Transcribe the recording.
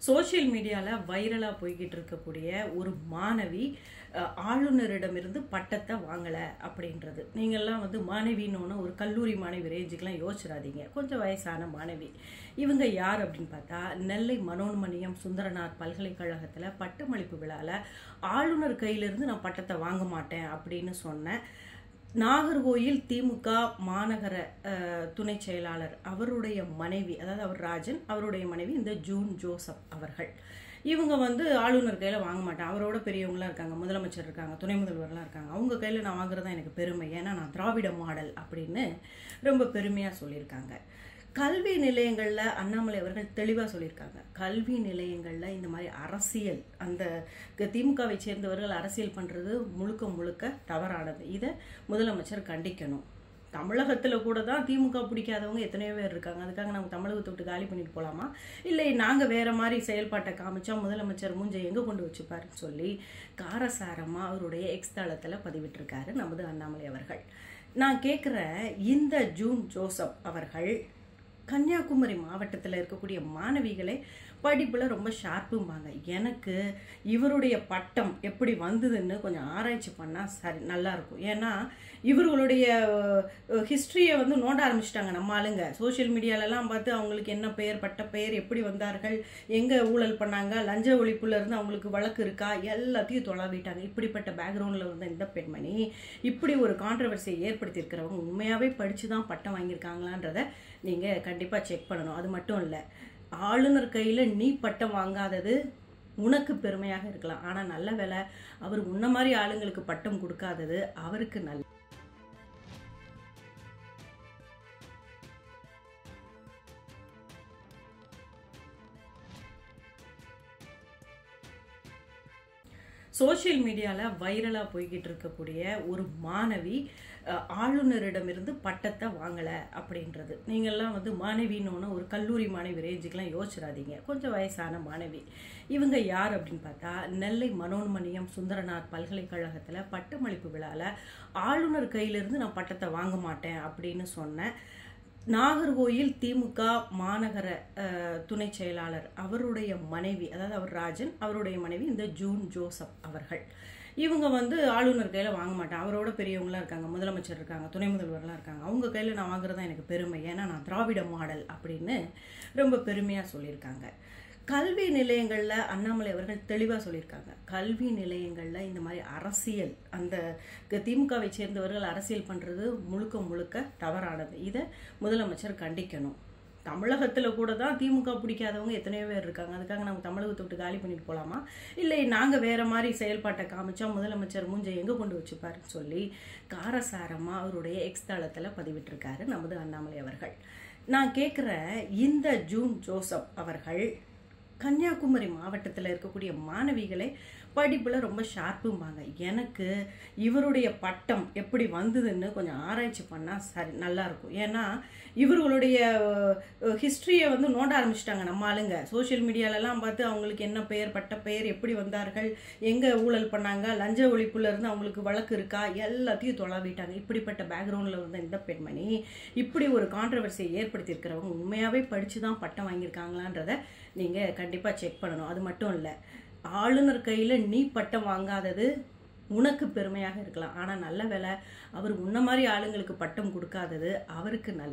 Social மீடியால வைரலா போய்கிட்டு இருக்கக்கூடிய ஒரு மாணவி ஆளுநரிடமிருந்து பட்டத்தை வாங்கல அப்படின்றது. நீங்கள்லாம் மாணவின்னு ஒரு கல்லூரி மாணவி ரேஞ்சுக்கெல்லாம் யோசிச்சிடாதீங்க. கொஞ்சம் வயசான மாணவி. இவங்க யார் அப்படின்னு பார்த்தா, நெல்லை மனோன்மணியம் சுந்தரனார் பல்கலைக்கழகத்துல பட்டமளிப்பு விழால ஆளுநர் கையிலிருந்து நான் பட்டத்தை வாங்க மாட்டேன் அப்படின்னு சொன்னேன். நாகர்கோயில் திமுக மாநகர துணை செயலாளர் அவருடைய மனைவி, அதாவது அவர் ராஜன், அவருடைய மனைவி இந்த ஜூன் ஜோசப் அவர்கள். இவங்க ஆளுநர் கையில வாங்க மாட்டேன், அவரோட பெரியவங்களாம் இருக்காங்க, முதலமைச்சர் இருக்காங்க, துணை முதல்வர்லாம் இருக்காங்க, அவங்க கையில நான் வாங்குறதா எனக்கு பெருமை, ஏன்னா நான் திராவிட மாடல் அப்படின்னு ரொம்ப பெருமையா சொல்லியிருக்காங்க. கல்வி நிலையங்கள்ல அண்ணாமலை அவர்கள் தெளிவா சொல்லியிருக்காங்க. கல்வி நிலையங்கள்ல இந்த மாதிரி அரசியல், அந்த திமுகவை சேர்ந்தவர்கள் அரசியல் பண்றது முழுக்க முழுக்க தவறானது. இதை முதலமைச்சர் கண்டிக்கணும். தமிழகத்துல கூட தான் திமுக பிடிக்காதவங்க எத்தனையோ பேர் இருக்காங்க. அதுக்காக நம்ம தமிழகத்தை விட்டு காலி பண்ணிட்டு போலாமா? இல்லை நாங்க வேற மாதிரி செயல்பாட்டை காமிச்சா முதலமைச்சர் மூஞ்சை எங்க கொண்டு வச்சுப்பாருன்னு சொல்லி காரசாரமா அவருடைய எக்ஸ் தளத்துல பதிவிட்டிருக்காரு நமது அண்ணாமலை அவர்கள். நான் கேட்கிறேன், இந்த ஜூன் ஜோசப் அவர்கள் கன்னியாகுமரி மாவட்டத்தில் இருக்கக்கூடிய மாணவிகளை படிப்புல ரொம்ப ஷார்ப்பும்பாங்க. எனக்கு இவருடைய பட்டம் எப்படி வந்ததுன்னு கொஞ்சம் ஆராய்ச்சி பண்ணா சரி நல்லா இருக்கும். ஏன்னா இவர்களுடைய ஹிஸ்டரியை நோண்ட ஆரம்பிச்சிட்டாங்க நம்ம ஆளுங்க. சோசியல் மீடியாலெல்லாம் பார்த்து அவங்களுக்கு என்ன பெயர், பட்ட பெயர், எப்படி வந்தார்கள், எங்க ஊழல் பண்ணாங்க, லஞ்ச ஒழிப்புல இருந்து அவங்களுக்கு வழக்கு இருக்கா, எல்லாத்தையும் தொலைவிட்டாங்க. இப்படிப்பட்ட பேக்ரவுண்ட்ல இருந்த இந்த பெண்மணி இப்படி ஒரு கான்ட்ரவர்சியை ஏற்படுத்தி இருக்கிறவங்க உண்மையாவே படிச்சுதான் பட்டம் வாங்கியிருக்காங்களான்றத நீங்க கண்டிப்பா செக் பண்ணணும். அது மட்டும் இல்ல, ஆளுநர் கையில நீ பட்டம் வாங்காதது உனக்கு பெருமையாக இருக்கலாம், ஆனா நல்ல வேலை அவர் உன்ன மாதிரி ஆளுங்களுக்கு பட்டம் கொடுக்காதது அவருக்கு நல்ல. சோஷியல் மீடியால வைரலா போய்கிட்டு இருக்கக்கூடிய ஒரு மாணவி ஆளுநரிடமிருந்து பட்டத்தை வாங்கல அப்படின்றது. நீங்கள்லாம் மாணவின்னு ஒரு கல்லூரி மாணவி ரேஞ்சுக்கெல்லாம் யோசிச்சிடாதீங்க. கொஞ்சம் வயசான மாணவி. இவங்க யார் அப்படின்னு பார்த்தா, நெல்லை மனோன்மணியம் சுந்தரனார் பல்கலைக்கழகத்துல பட்டமளிப்பு விழால ஆளுநர் கையிலிருந்து நான் பட்டத்தை வாங்க மாட்டேன் அப்படின்னு சொன்னேன். நாகர்கோயில் திமுக மாநகர துணை செயலாளர் அவருடைய மனைவி, அதாவது அவர் ராஜன், அவருடைய மனைவி இந்த ஜூன் ஜோசப் அவர்கள். இவங்க ஆளுநர் கையில வாங்க மாட்டேன், அவரோட பெரியவங்களாம் இருக்காங்க, முதலமைச்சர் இருக்காங்க, துணை முதல்வர்லாம் இருக்காங்க, அவங்க கையில நான் வாங்குறதா எனக்கு பெருமை, ஏன்னா நான் திராவிட மாடல் அப்படின்னு ரொம்ப பெருமையா சொல்லியிருக்காங்க. கல்வி நிலையங்கள்ல அண்ணாமலை அவர்கள் தெளிவா சொல்லியிருக்காங்க. கல்வி நிலையங்கள்ல இந்த மாதிரி அரசியல், அந்த திமுகவை சேர்ந்தவர்கள் அரசியல் பண்றது முழுக்க முழுக்க தவறானது. இதை முதலமைச்சர் கண்டிக்கணும். தமிழகத்துல கூட தான் திமுக பிடிக்காதவங்க எத்தனையோ பேர் இருக்காங்க. அதுக்காக நம்ம தமிழகத்தை விட்டு காலி பண்ணிட்டு போலாமா? இல்லை நாங்க வேற மாதிரி செயல்பாட்டை காமிச்சா முதலமைச்சர் மூஞ்சை எங்க கொண்டு வச்சுப்பாருன்னு சொல்லி காரசாரமா அவருடைய எக்ஸ் தளத்துல பதிவிட்டிருக்காரு நமது அண்ணாமலை அவர்கள். நான் கேட்கிறேன், இந்த ஜூன் ஜோசப் அவர்கள் கன்னியாகுமரி மாவட்டத்தில் இருக்கக்கூடிய மாணவிகளை படிப்புல ரொம்ப ஷார்ப்பும்பாங்க. எனக்கு இவருடைய பட்டம் எப்படி வந்ததுன்னு கொஞ்சம் ஆராய்ச்சி பண்ணா சரி நல்லா இருக்கும். ஏன்னா இவர்களுடைய ஹிஸ்டரியை நோண்ட ஆரம்பிச்சிட்டாங்க நம்ம ஆளுங்க. சோசியல் மீடியாலெல்லாம் பார்த்து அவங்களுக்கு என்ன பெயர், பட்ட பெயர், எப்படி வந்தார்கள், எங்க ஊழல் பண்ணாங்க, லஞ்ச ஒழிப்புல இருந்து அவங்களுக்கு வழக்கு இருக்கா, எல்லாத்தையும் தொலைவிட்டாங்க. இப்படிப்பட்ட பேக்ரவுண்ட்ல இருந்த இந்த பெண்மணி இப்படி ஒரு கான்ட்ரவர்சியை ஏற்படுத்தி இருக்கிறவங்க உண்மையாவே படிச்சுதான் பட்டம் வாங்கியிருக்காங்களான்றத நீங்க கண்டிப்பா செக் பண்ணணும். அது மட்டும் இல்ல, ஆளுநர் கையில நீ பட்டம் வாங்காதது உனக்கு பெருமையாக இருக்கலாம், ஆனா நல்ல வேலை அவர் உன்ன மாதிரி ஆளுங்களுக்கு பட்டம் கொடுக்காதது அவருக்கு நல்ல.